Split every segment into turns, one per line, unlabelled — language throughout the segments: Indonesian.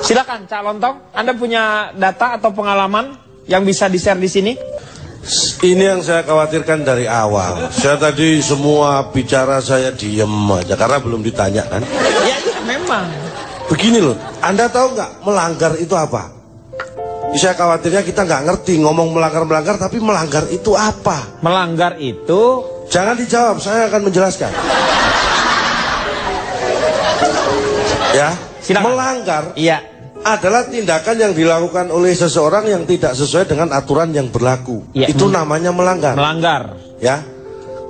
Silakan Cak Lontong, Anda punya data atau pengalaman yang bisa di-share di sini?
Ini yang saya khawatirkan dari awal. Saya tadi semua bicara saya diem aja karena belum ditanya kan.
Ya memang.
Begini loh, Anda tahu nggak melanggar itu apa? Saya khawatirnya kita nggak ngerti ngomong melanggar-melanggar, tapi melanggar itu apa?
Melanggar itu...
Jangan dijawab, saya akan menjelaskan. Ya,
silakan.
Melanggar
iya
adalah tindakan yang dilakukan oleh seseorang yang tidak sesuai dengan aturan yang berlaku.
Ya.
Itu namanya melanggar.
Melanggar.
Ya,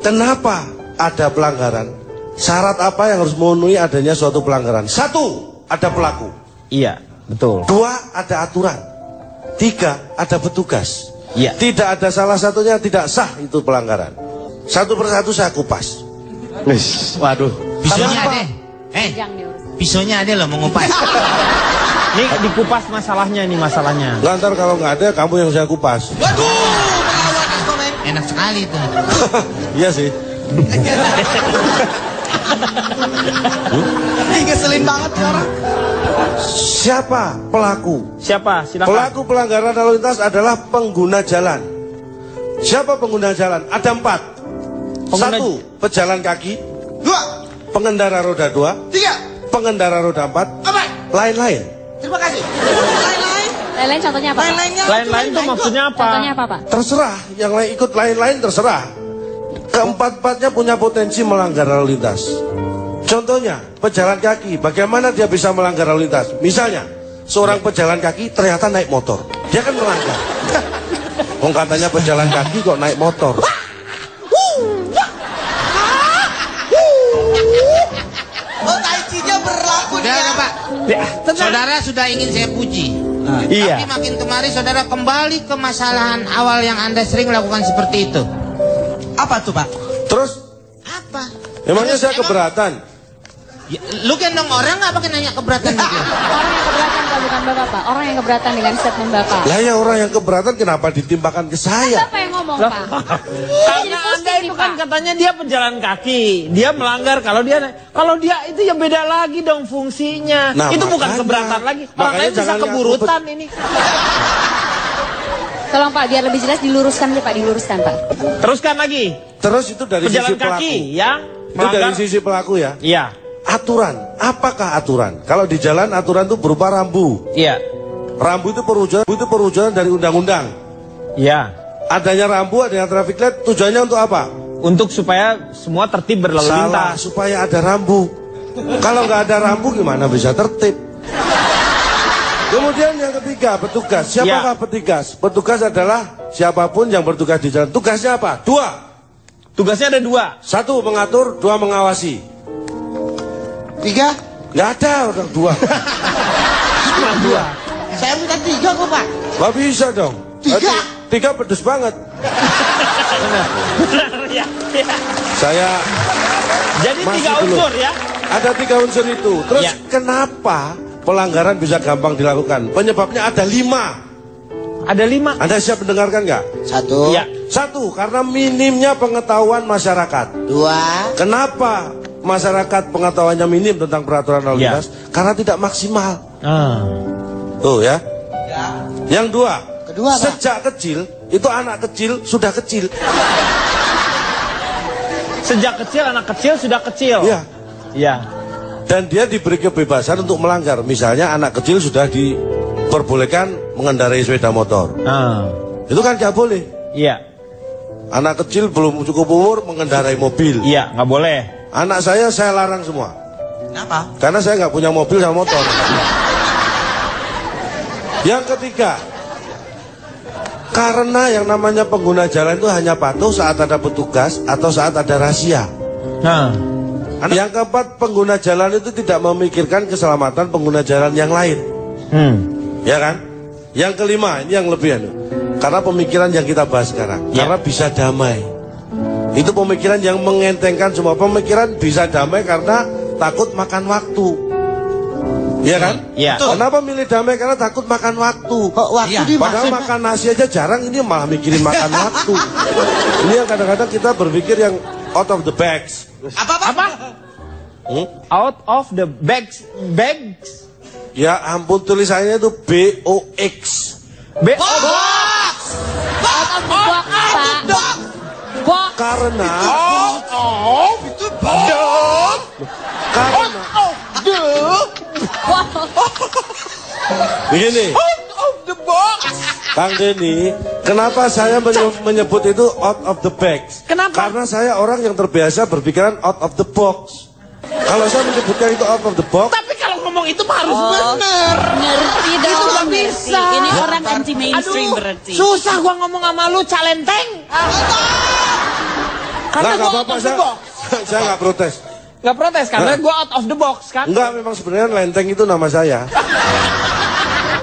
kenapa ada pelanggaran? Syarat apa yang harus memenuhi adanya suatu pelanggaran? 1, ada pelaku.
Iya, betul.
2, ada aturan. 3, ada petugas.
Iya.
Tidak ada salah satunya tidak sah itu pelanggaran. Satu persatu saya kupas.
Waduh.
Pisaunya ada. Pisaunya ada loh mau ngupas.
Ini dikupas masalahnya, ini masalahnya.
Lantar kalau nggak ada kamu yang saya kupas.
Waduh, pengalaman itu men. Enak sekali itu.
Iya sih.
Ngeselin banget ya orang.
Siapa pelaku?
Siapa? Silakan.
Pelaku pelanggaran lalu lintas adalah pengguna jalan. Siapa pengguna jalan? Ada 4. 1, pejalan kaki.
2,
pengendara roda 2.
3,
pengendara roda 4.
apa?
Lain-lain.
Terima kasih. Lain-lain.
Lain-lain contohnya apa?
Lain-lain itu maksudnya apa?
Contohnya apa, Pak?
Terserah, yang lain ikut lain-lain terserah. Keempat-empatnya punya potensi melanggar lalu lintas. Contohnya, pejalan kaki, bagaimana dia bisa melanggar lalu lintas? Misalnya, seorang pejalan kaki ternyata naik motor. Dia kan melanggar. Wong katanya pejalan kaki kok naik motor.
Oh, taicinya berlaku
Udah,
dia.
Pak.
Ya,
Saudara sudah ingin saya puji.
Iya.
Tapi makin kemari saudara kembali ke masalahan awal yang Anda sering lakukan seperti itu.
Apa tuh, Pak?
Terus,
Apa?
emangnya
Terus
saya keberatan?
Ya, lu gendong orang nggak pakai nanya keberatan gitu?
Orang yang keberatan, Pak, bukan Bapak, Pak. Orang yang keberatan dengan statement Bapak.
Lah ya orang yang keberatan kenapa ditimpakan ke saya?
Bapak yang ngomong, Pak.
Karena Anda itu kan katanya dia pejalan kaki, dia melanggar kalau dia itu ya beda lagi dong fungsinya.
Nah,
itu bukan
makanya.
keberatan lagi. Orang
Makanya
lain bisa
jangan
keburutan ini.
Tolong, Pak, biar lebih jelas diluruskan deh, Pak, diluruskan, Pak.
Teruskan lagi.
Terus itu dari
Pejalan
sisi pelaku.
kaki yang
Itu dari
melanggar.
sisi pelaku ya.
Iya.
Aturan, apakah aturan? Kalau di jalan aturan itu berupa rambu.
Iya.
Rambu itu perwujudan dari undang-undang.
Iya.
Adanya rambu, adanya traffic light, tujuannya untuk apa?
Untuk supaya semua tertib berlalu
Salah,
lintas.
supaya ada rambu. Kalau nggak ada rambu gimana bisa tertib? Kemudian yang ketiga, petugas. Siapakah petugas? Petugas adalah siapapun yang bertugas di jalan. Tugasnya apa? 2.
Tugasnya ada 2.
1, mengatur, 2, mengawasi.
3.
Nggak ada orang 2.
Cuma 2.
Saya minta 3 kok, Pak.
Nggak bisa dong.
3.
3 pedes banget.
Benar, ya.
Saya
Jadi
masih
3
belum.
unsur ya.
Ada 3 unsur itu. Terus
Ya.
kenapa pelanggaran bisa gampang dilakukan? Penyebabnya ada 5.
Ada 5.
Anda siap mendengarkan nggak?
1,
Ya.
1, karena minimnya pengetahuan masyarakat.
2,
Kenapa masyarakat pengetahuannya minim tentang peraturan lalu
Ya.
lintas? Karena tidak maksimal.
Ah.
Tuh ya. Yang 2,
kedua, Pak.
sejak kecil, itu anak kecil sudah kecil.
Sejak kecil anak kecil sudah kecil.
Iya.
Iya.
Dan dia diberi kebebasan untuk melanggar. Misalnya anak kecil sudah diperbolehkan mengendarai sepeda motor.
Ah.
Itu kan nggak boleh.
Iya.
Anak kecil belum cukup umur mengendarai mobil.
Iya, nggak boleh.
Anak saya larang semua.
Kenapa?
Karena saya nggak punya mobil sama motor. Yang ketiga, karena yang namanya pengguna jalan itu hanya patuh saat ada petugas atau saat ada razia.
Nah.
Yang keempat, pengguna jalan itu tidak memikirkan keselamatan pengguna jalan yang lain. Ya kan? Yang kelima, ini yang lebih karena pemikiran yang kita bahas sekarang.
Ya.
Karena bisa damai. Itu pemikiran yang mengentengkan semua. Pemikiran bisa damai karena takut makan waktu. Iya kan?
Iya.
Kenapa milih damai? Karena takut makan waktu.
Kok waktu
Iya.
Padahal
dimaksud?
makan nasi aja jarang, ini malah mikirin makan waktu. Ini yang kadang-kadang kita berpikir yang out of the bags.
Apa?
Apa? Out of the bags.
Ya ampun, tulisannya itu BOX.
Out of the box, Pak. Box.
Karena begini, Kang Denny, kenapa saya menyebut itu out of the box?
Kenapa?
Karena saya orang yang terbiasa berpikiran out of the box. Kalau saya menyebutkan itu out of the box,
Tapi kalau ngomong itu mah harus bener.
Ngerti dong.
Itu nggak
ngerti.
bisa.
Ini orang anti mainstream berarti.
Susah gua ngomong sama lu, calenteng. Karena
nggak
gua
apa-apa,
out of the box.
saya nggak protes.
Nggak protes karena gua out of the box kan.
Enggak, memang sebenarnya Lenteng itu nama saya.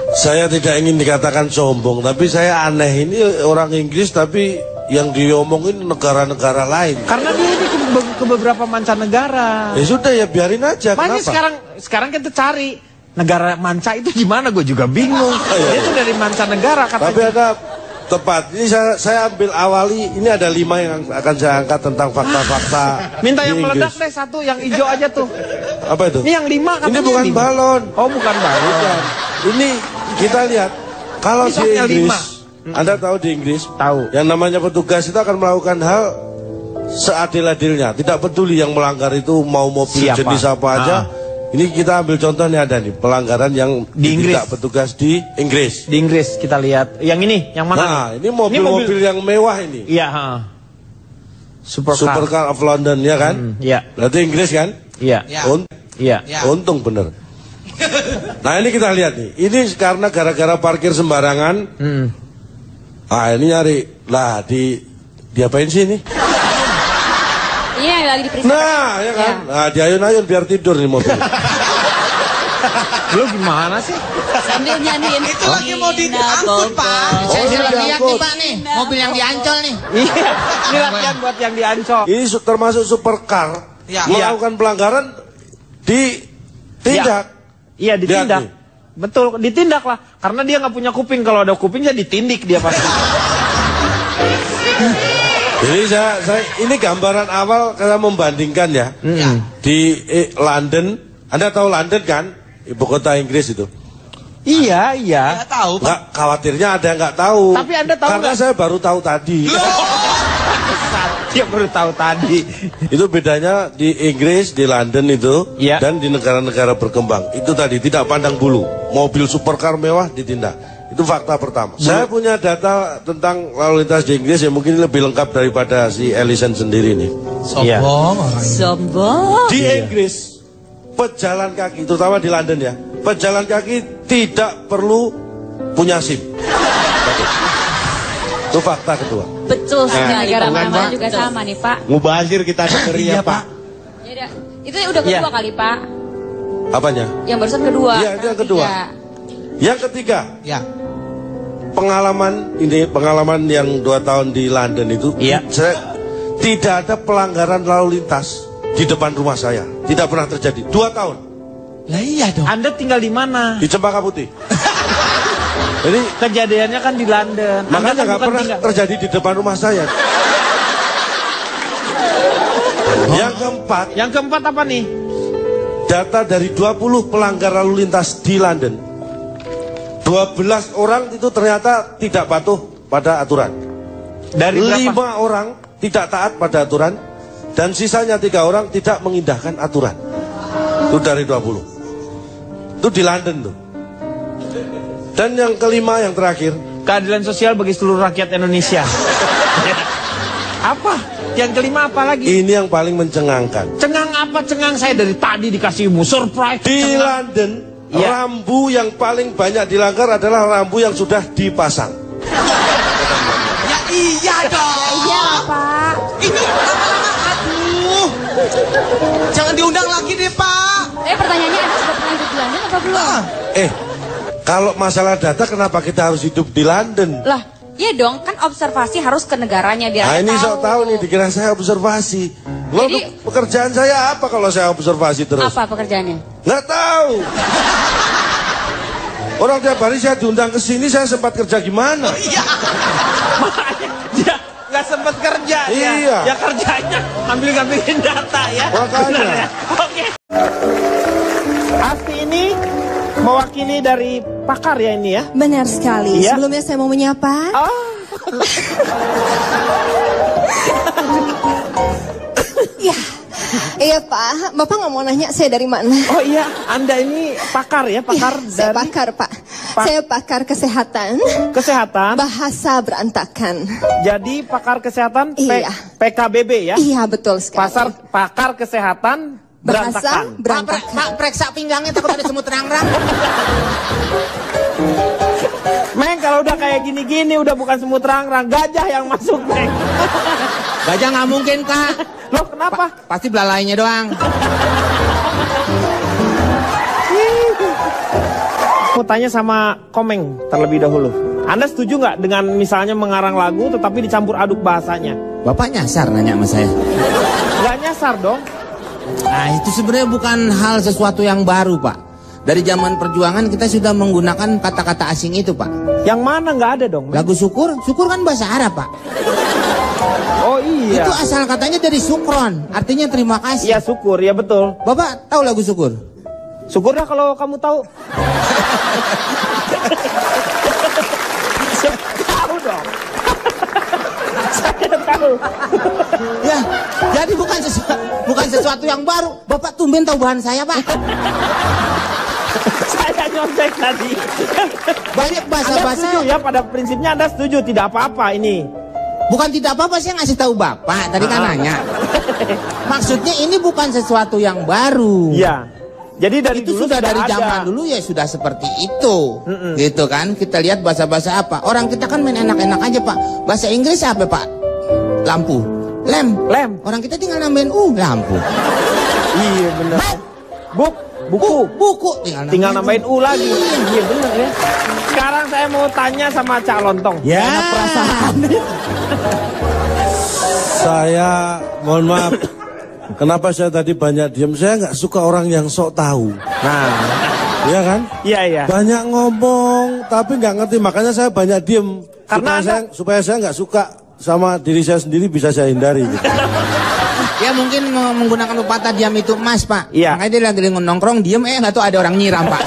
Saya tidak ingin dikatakan sombong, tapi saya aneh, ini orang Inggris tapi yang diomongin negara-negara lain.
Karena dia ini ke beberapa mancanegara.
Ya sudah, ya biarin aja.
Makanya
Kenapa?
sekarang kita cari negara manca itu gimana, gue juga bingung.
iya.
Dia itu dari mancanegara
Tapi
katanya.
ada tepat. Ini saya ambil awali. Ini ada 5 yang akan saya angkat tentang fakta-fakta.
Minta
di
yang
Inggris.
meledak deh satu, yang hijau aja tuh.
Apa itu?
Ini yang 5 katanya.
Ini bukan
5.
balon.
Oh, bukan balon.
Bukan. Ini kita lihat. Kalau
Ini
di
soknya
Inggris,
5.
Anda tahu di Inggris?
Tahu.
Yang namanya petugas itu akan melakukan hal seadil-adilnya. Tidak peduli yang melanggar itu mau mobil
Siapa?
jenis apa aja. Ini kita ambil contohnya, ada nih pelanggaran yang
Di Inggris.
tidak petugas di Inggris.
Di Inggris kita lihat. Yang ini, yang mana?
Nah,
nih?
ini mobil-mobil yang mewah ini.
Iya, ha. Supercar.
Supercar of London, ya kan?
Iya.
Berarti Inggris kan?
Iya.
Ya.
Iya.
Ya.
Untung bener. Nah, ini kita lihat nih. Ini karena gara-gara parkir sembarangan. Ah, ini nyari. Lah, diapain sih ini?
Ini yang lagi diperiksa.
Nah, ya kan? Nah, diayun-ayun biar tidur nih mobil.
Lu gimana sih?
Sambil nyanyiin.
Itu lagi mau diangkut, Pak.
Saya
ini
sudah lihat nih
diangkut.
Pak nih, mobil yang diancol nih.
Iya. Ini latihan buat yang di Ancol.
Ini termasuk supercar.
Ya.
Melakukan pelanggaran ditindak.
Iya, ditindak.
Lihat nih.
Betul, ditindak lah. Karena dia nggak punya kuping. Kalau ada kupingnya ditindik dia pasti.
Jadi saya ini gambaran awal saya membandingkan ya. Di London, Anda tahu London kan? Ibu kota Inggris itu.
Iya.
Ya tahu, Pak.
Nggak, khawatirnya ada yang nggak tahu.
Tapi Anda tahu
Karena
nggak?
saya baru tahu tadi.
Dia baru tahu tadi.
Itu bedanya di Inggris, di London itu,
Iya.
dan di negara-negara berkembang. Itu tadi tidak pandang bulu. Mobil supercar mewah ditindak. Itu fakta pertama. Saya punya data tentang lalu lintas di Inggris yang mungkin lebih lengkap daripada si Ellison sendiri nih.
Iya.
Sombong orang ini.
Sombong.
Di Inggris, pejalan kaki, terutama di London ya, pejalan kaki tidak perlu punya SIM. Itu fakta kedua.
Betul sekali. Negara
bukan,
mana-mana
Pak.
juga sama nih, Pak.
Mubazir kita dengerin
Iya,
ya Pak.
Ya udah. Itu udah kedua
Iya.
kali, Pak.
Apanya?
Yang barusan kedua.
Iya, itu yang kedua.
Tiga.
Yang ketiga,
Ya.
pengalaman yang 2 tahun di London itu,
Iya.
tidak ada pelanggaran lalu lintas di depan rumah saya. Tidak pernah terjadi. 2 tahun
Lah iya dong.
Anda tinggal di mana?
di Cempaka Putih. Jadi
Kejadiannya kan di London. Anda
makanya
kan
nggak
bukan
pernah
tinggal-
terjadi di depan rumah saya.
Yang keempat apa nih?
Data dari 20 pelanggar lalu lintas di London, 12 orang itu ternyata tidak patuh pada aturan.
Dari berapa?
5 orang tidak taat pada aturan, dan sisanya 3 orang tidak mengindahkan aturan. Itu dari 20. Itu di London tuh. Dan yang kelima, yang terakhir,
Keadilan sosial bagi seluruh rakyat Indonesia. Apa? Yang kelima apa lagi?
ini yang paling mencengangkan.
Cengang apa cengang? Saya dari tadi dikasihmu surprise.
Di
cengang.
London,
Iya.
rambu yang paling banyak dilanggar adalah rambu yang sudah dipasang.
Ya iya dong.
Iya lah, Pak.
Ini aduh. Jangan diundang lagi deh, Pak.
Pertanyaannya Anda sudah pernah hidup di London apa belum?
Kalau masalah data, kenapa kita harus hidup di London?
Lah, iya dong, kan observasi harus ke negaranya biar
Nah,
Anda
ini sok tahu nih, dikira saya observasi. Lo
Jadi-
pekerjaan saya apa kalau saya observasi terus?
Apa pekerjaannya?
Nggak tahu. Orang tiap hari saya diundang ke sini, saya sempat kerja gimana?
Makanya dia nggak sempat kerja.
Iya.
Ya kerjanya ngambilin data ya.
Makanya.
Bener ya? Oke. Asti ini Mewakili dari pakar ya ini ya?
Benar sekali.
Iya?
Sebelumnya saya mau menyapa. Ya, iya Pak. Bapak nggak mau nanya saya dari mana?
Oh iya, Anda ini pakar ya? Pakar
Ya, saya
dari
pakar Pak. Saya pakar kesehatan.
kesehatan.
Bahasa berantakan.
Jadi pakar kesehatan
Iya.
PKBB ya?
Iya betul sekali.
Pakar kesehatan
Bahasa
berantakan.
berantakan.
Pak, periksa pinggangnya takut ada semut rang-rang.
Meng, kalau udah kayak gini-gini udah bukan semut rang-rang, gajah yang masuk, Meng.
Gajah nggak mungkin, Kak.
Loh, kenapa?
Pasti belalainya doang.
Aku tanya sama Komeng terlebih dahulu. Anda setuju nggak dengan misalnya mengarang lagu tetapi dicampur aduk bahasanya?
Bapak nyasar nanya sama saya.
Nggak nyasar dong.
Nah, itu sebenarnya bukan hal sesuatu yang baru, Pak. Dari zaman perjuangan kita sudah menggunakan kata-kata asing itu, Pak.
Yang mana nggak ada dong? Meng?
Lagu syukur, syukur kan bahasa Arab, Pak.
Oh iya.
Itu asal katanya dari sukron, artinya terima kasih.
Iya syukur, ya betul.
Bapak tahu lagu syukur?
Syukurlah kalau kamu tahu. Tahu dong. Saya tahu.
Ya, jadi bukan sesuatu yang baru. Bapak tumben tahu bahan saya, Pak.
Saya nyontek tadi.
Banyak
Anda setuju
bahasa-bahasa.
ya, pada prinsipnya Anda setuju, tidak apa-apa ini.
Bukan tidak apa-apa, saya ngasih tahu Bapak. Tadi kan nanya. Maksudnya ini bukan sesuatu yang baru.
Iya. Jadi dari
Itu
dulu
sudah dari
ada.
zaman dulu ya sudah seperti itu. Gitu kan. Kita lihat bahasa-bahasa apa. Orang kita kan main enak-enak aja, Pak. Bahasa Inggris apa, Pak? Lampu. Lem. Orang kita tinggal nambahin lampu.
Iya benar. Buku. Tinggal nambahin U lagi. Iya benar ya. Sekarang saya mau tanya sama Cak Lontong.
Ya.
Enak perasaan.
Saya mohon maaf. Kenapa saya tadi banyak diam? Saya nggak suka orang yang sok tahu.
Nah,
Iya kan?
iya.
Banyak ngomong tapi nggak ngerti, makanya saya banyak diem.
Karena
supaya saya nggak suka sama diri saya sendiri, bisa saya hindari gitu.
Ya mungkin menggunakan pepatah diam itu emas, Pak.
Iya.
Makanya dia lagi nongkrong diem, nggak tahu ada orang nyiram, Pak.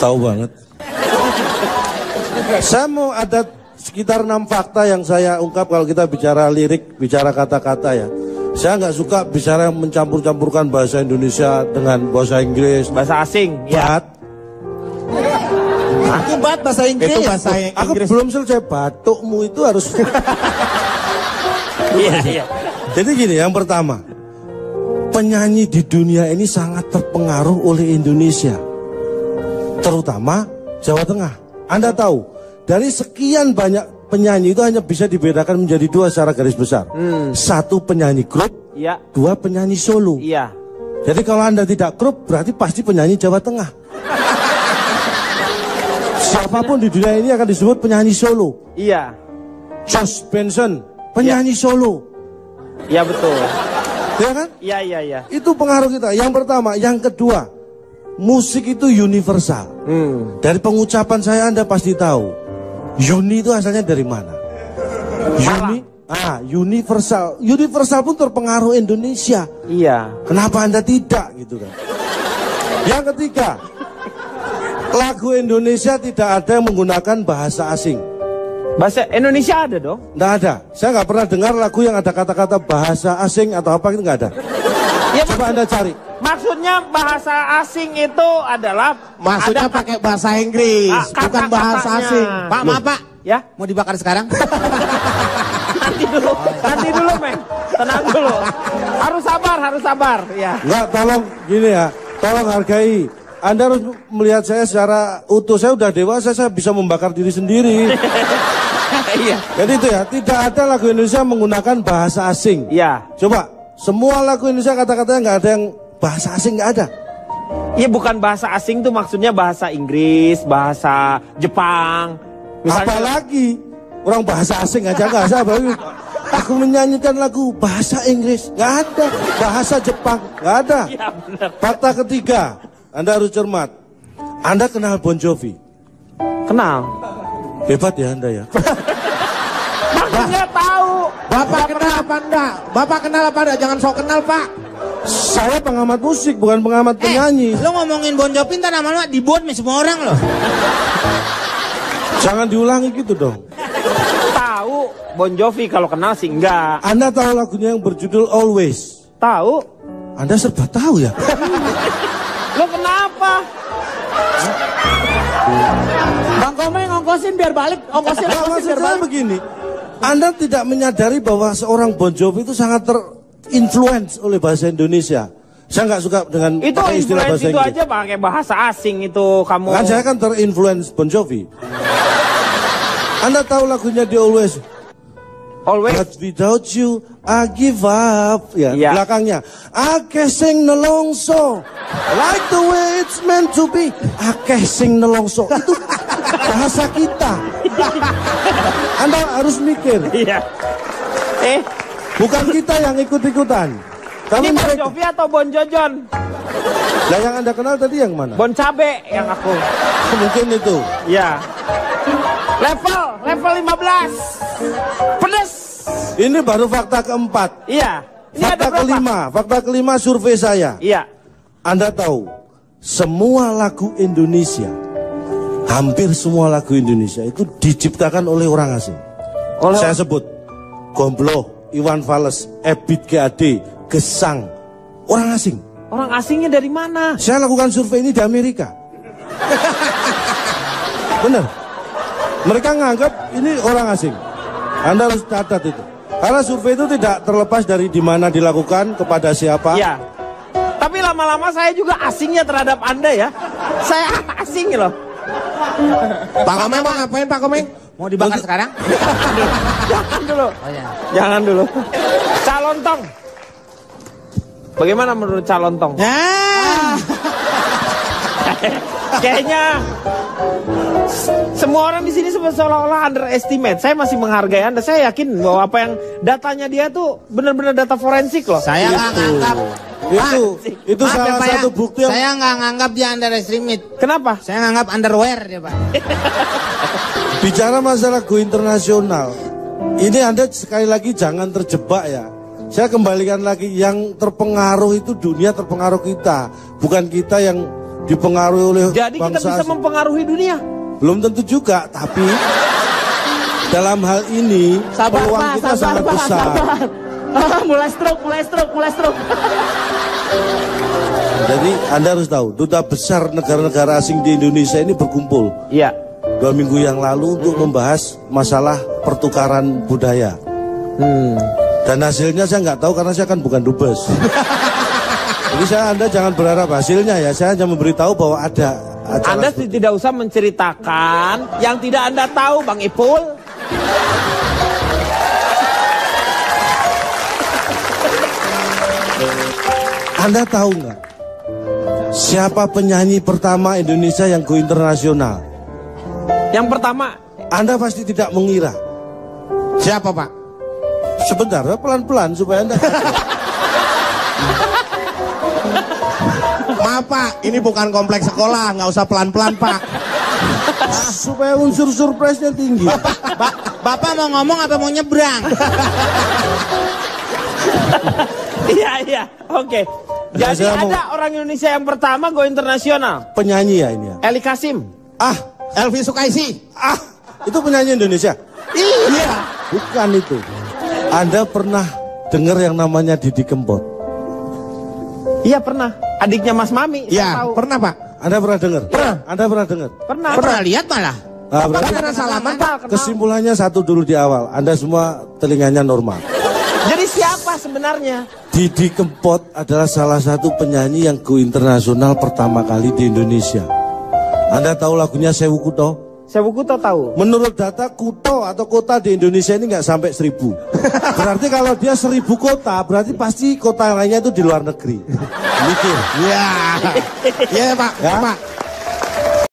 Tahu banget. Saya mau ada sekitar 6 fakta yang saya ungkap kalau kita bicara lirik, bicara kata-kata ya. Saya nggak suka bicara mencampur-campurkan bahasa Indonesia dengan bahasa Inggris.
Bahasa asing. Ya.
Itu bat bahasa Inggris.
Itu bahasa Inggris. Aku belum selesai, batukmu itu harus.
Iya.
Jadi gini, yang pertama, penyanyi di dunia ini sangat terpengaruh oleh Indonesia, terutama Jawa Tengah. Anda tahu, dari sekian banyak penyanyi itu hanya bisa dibedakan menjadi 2 secara garis besar. 1 penyanyi grup,
Iya.
2 penyanyi solo.
Iya.
Jadi kalau Anda tidak grup, berarti pasti penyanyi Jawa Tengah. Siapapun di dunia ini akan disebut penyanyi solo.
Iya.
Josh Benson, penyanyi solo.
Iya betul.
Ya kan?
Iya.
Itu pengaruh kita. Yang pertama, yang kedua, musik itu universal. Dari pengucapan saya Anda pasti tahu. Uni itu asalnya dari mana? Universal. Universal pun terpengaruh Indonesia.
Iya.
Kenapa Anda tidak gitu kan? Yang ketiga, lagu Indonesia tidak ada yang menggunakan bahasa asing.
Bahasa Indonesia ada dong?
Nggak ada. Saya nggak pernah dengar lagu yang ada kata-kata bahasa asing atau apa itu nggak ada.
Ya,
Coba Anda cari.
Maksudnya bahasa asing itu adalah
Maksudnya pakai bahasa Inggris, bukan bahasa
kata-katanya.
asing.
Pak, maaf, Pak.
Ya,
Mau dibakar sekarang?
nanti dulu, Meng. Tenang dulu. Harus sabar, ya.
Nggak, tolong gini ya. Tolong hargai. Anda harus melihat saya secara utuh. Saya udah dewasa, saya bisa membakar diri sendiri.
Iya.
Jadi itu ya, tidak ada lagu Indonesia menggunakan bahasa asing.
Iya.
Coba, semua lagu Indonesia kata-katanya nggak ada yang bahasa asing, nggak ada.
Iya, bukan bahasa asing tuh maksudnya bahasa Inggris, bahasa Jepang. Misalnya,
Apalagi orang bahasa asing aja nggak ada. Aku menyanyikan lagu bahasa Inggris, nggak ada. Bahasa Jepang, nggak ada.
Iya, benar.
Fakta ketiga, Anda harus cermat. Anda kenal Bon Jovi?
Kenal.
Hebat ya Anda ya.
Maksudnya tahu.
Bapak kenal apa enggak? Bapak kenal apa enggak? Jangan sok kenal, Pak.
Saya pengamat musik, bukan pengamat penyanyi.
Lo ngomongin Bon Jovi ntar lama-lama dibuat sama semua orang loh.
Jangan diulangi gitu dong.
Tahu Bon Jovi, kalau kenal sih enggak.
Anda tahu lagunya yang berjudul Always?
Tahu.
Anda serba tahu ya?
Lo kenapa?
Bang Komeng ngongkosin biar balik. Ongkosin
Nah,
biar
maksud saya
balik.
begini, Anda tidak menyadari bahwa seorang Bon Jovi itu sangat terinfluence oleh bahasa Indonesia. Saya nggak suka dengan
Itu
pakai istilah
influence
bahasa
itu
Inggris.
aja pakai bahasa asing itu kamu.
Kan saya kan terinfluence Bon Jovi. Anda tahu lagunya di Always?
Always.
But without you, I give up. Ya,
Iya.
belakangnya. Ake sing nelongso, like the way it's meant to be. Ake sing nelongso. Itu bahasa kita. Anda harus mikir.
Iya.
Bukan kita yang ikut-ikutan. Tapi
Ini Bon
mereka.
Jovi atau Bon Jojon?
Nah, yang Anda kenal tadi yang mana?
Bon Cabe yang aku.
Mungkin itu.
Ya. Level 15. Pedes.
Ini baru fakta keempat.
Iya. Ini
Fakta
ada berapa?
kelima. Fakta kelima survei saya.
Iya.
Anda tahu, semua lagu Indonesia, hampir semua lagu Indonesia itu diciptakan oleh orang asing. Saya sebut Gombloh, Iwan Fals, Ebit GAD, Gesang, orang asing.
Orang asingnya dari mana?
Saya lakukan survei ini di Amerika. Benar. Mereka nganggap ini orang asing. Anda harus catat itu. Karena survei itu tidak terlepas dari di mana dilakukan, kepada siapa.
Iya. Tapi lama-lama saya juga asingnya terhadap Anda ya. Saya asing loh.
Pak Komeng mau ngapain Pak Komeng?
Mau dibakar sekarang?
Jangan dulu.
Oh ya.
Jangan dulu. Calontong. Bagaimana menurut Calontong? Kayaknya semua orang di sini seolah-olah underestimate. Saya masih menghargai Anda. Saya yakin bahwa apa yang datanya dia tuh benar-benar data forensik loh.
Saya nggak nganggap.
Itu
Maaf
salah
ya, Pak,
satu
ya.
bukti yang
Saya nggak nganggap dia underestimate.
Kenapa?
Saya nganggap underwear dia, Pak.
bicara masalah go internasional. Ini Anda sekali lagi jangan terjebak ya. Saya kembalikan lagi, yang terpengaruh itu dunia terpengaruh kita, bukan kita yang dipengaruhi oleh
Jadi kita
bangsa
bisa
asing.
mempengaruhi dunia.
Belum tentu juga, tapi dalam hal ini peluang kita sangat besar.
Mulai stroke.
Jadi Anda harus tahu, duta besar negara-negara asing di Indonesia ini berkumpul
Iya.
2 minggu yang lalu untuk membahas masalah pertukaran budaya. Dan hasilnya saya nggak tahu karena saya kan bukan dubes. Jadi Anda jangan berharap hasilnya ya. Saya hanya memberitahu bahwa ada acara.
Anda tidak usah menceritakan yang tidak Anda tahu, Bang Ipul.
Anda tahu nggak siapa penyanyi pertama Indonesia yang go internasional?
Yang pertama,
Anda pasti tidak mengira.
Siapa, Pak?
Sebentar, pelan-pelan supaya Anda kaget.
Maaf Pak, ini bukan kompleks sekolah, nggak usah pelan-pelan Pak.
supaya unsur surprise-nya tinggi.
Bapak mau ngomong apa mau nyebrang?
iya, oke. Jadi
Saya mau-
ada orang Indonesia yang pertama go internasional.
Penyanyi ya ini ya.
Eli Kasim.
Elvi Sukaisi.
Itu penyanyi Indonesia?
Iya.
Bukan itu. Anda pernah dengar yang namanya Didi Kempot?
Iya pernah. Adiknya Mas Mami. saya
Iya,
tahu.
pernah Pak.
Anda pernah dengar?
Pernah.
Anda pernah dengar?
Pernah.
Pernah lihat malah.
Nah, berarti
Pernah salaman Pak.
Kenal.
kesimpulannya satu dulu di awal. Anda semua telinganya normal.
Jadi siapa sebenarnya?
Didi Kempot adalah salah satu penyanyi yang go internasional pertama kali di Indonesia. Anda tahu lagunya Sewu Kuto?
Sewu Kuto tahu.
Menurut data kuto atau kota di Indonesia ini nggak sampai 1000. Berarti kalau dia 1000 kota, berarti pasti kota lainnya itu di luar negeri. Mikir.
Iya. Iya Pak.
Ya?
Pak.